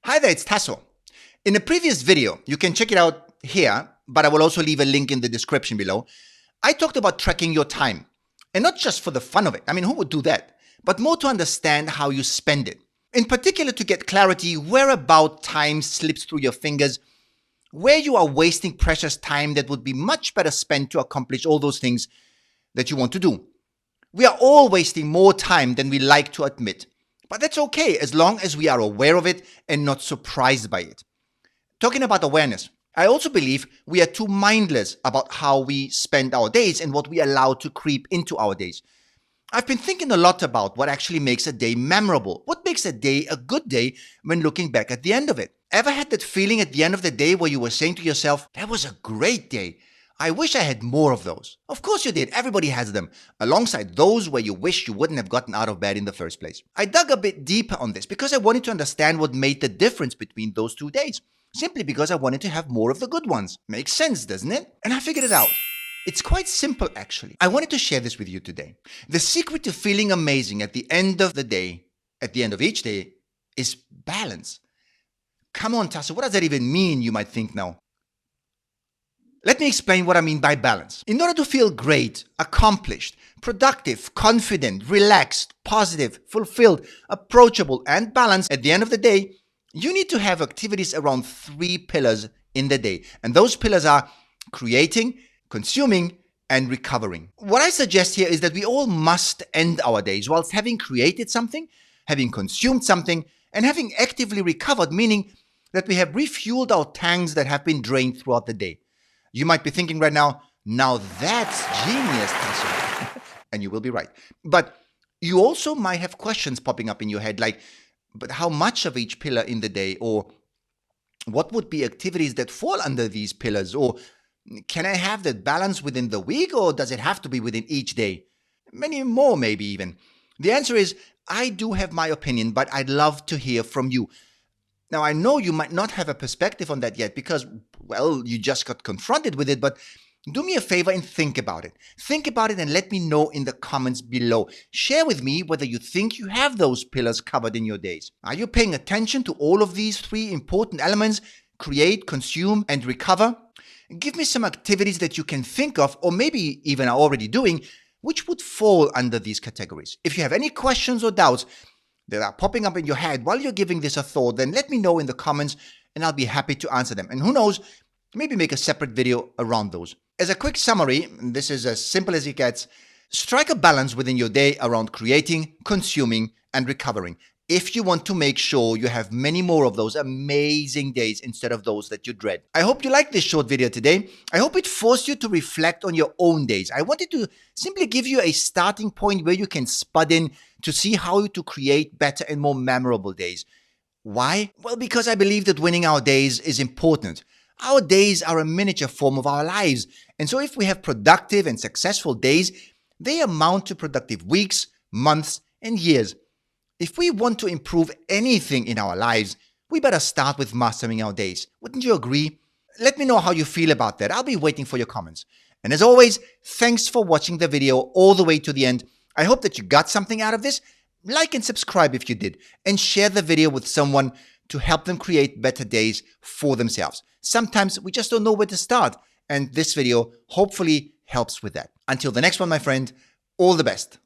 Hi there, it's Tasso. In a previous video, you can check it out here, but I will also leave a link in the description below. I talked about tracking your time, and not just for the fun of it. I mean, who would do that? But more to understand how you spend it. In particular, to get clarity whereabout time slips through your fingers, where you are wasting precious time that would be much better spent to accomplish all those things that you want to do. We are all wasting more time than we like to admit. But that's okay as long as we are aware of it and not surprised by it. Talking about awareness, I also believe we are too mindless about how we spend our days and what we allow to creep into our days. I've been thinking a lot about what actually makes a day memorable. What makes a day a good day when looking back at the end of it? Ever had that feeling at the end of the day where you were saying to yourself, that was a great day. I wish I had more of those. Of course you did. Everybody has them, alongside those where you wish you wouldn't have gotten out of bed in the first place. I dug a bit deeper on this because I wanted to understand what made the difference between those 2 days. Simply because I wanted to have more of the good ones. Makes sense, doesn't it? And I figured it out. It's quite simple, actually. I wanted to share this with you today. The secret to feeling amazing at the end of the day, at the end of each day, is balance. Come on, Tasso, what does that even mean, you might think now? Let me explain what I mean by balance. In order to feel great, accomplished, productive, confident, relaxed, positive, fulfilled, approachable, and balanced at the end of the day, you need to have activities around 3 pillars in the day. And those pillars are creating, consuming, and recovering. What I suggest here is that we all must end our days whilst having created something, having consumed something, and having actively recovered, meaning that we have refueled our tanks that have been drained throughout the day. You might be thinking right now that's genius, Tasso. And you will be right. But you also might have questions popping up in your head like, but how much of each pillar in the day? Or what would be activities that fall under these pillars? Or can I have that balance within the week, or does it have to be within each day? Many more, maybe even. The answer is, I do have my opinion, but I'd love to hear from you. Now, I know you might not have a perspective on that yet because, well, you just got confronted with it, but do me a favor and think about it. Think about it and let me know in the comments below. Share with me whether you think you have those pillars covered in your days. Are you paying attention to all of these 3 important elements? Create, consume, and recover? Give me some activities that you can think of, or maybe even are already doing, which would fall under these categories. If you have any questions or doubts that are popping up in your head while you're giving this a thought, then let me know in the comments and I'll be happy to answer them. And who knows, maybe make a separate video around those. As a quick summary, this is as simple as it gets, strike a balance within your day around creating, consuming, and recovering. If you want to make sure you have many more of those amazing days instead of those that you dread. I hope you liked this short video today. I hope it forced you to reflect on your own days. I wanted to simply give you a starting point where you can spud in to see how to create better and more memorable days. Why? Well, because I believe that winning our days is important. Our days are a miniature form of our lives. And so if we have productive and successful days, they amount to productive weeks, months, and years. If we want to improve anything in our lives, we better start with mastering our days. Wouldn't you agree? Let me know how you feel about that. I'll be waiting for your comments. And as always, thanks for watching the video all the way to the end. I hope that you got something out of this. Like and subscribe if you did. And share the video with someone to help them create better days for themselves. Sometimes we just don't know where to start. And this video hopefully helps with that. Until the next one, my friend, all the best.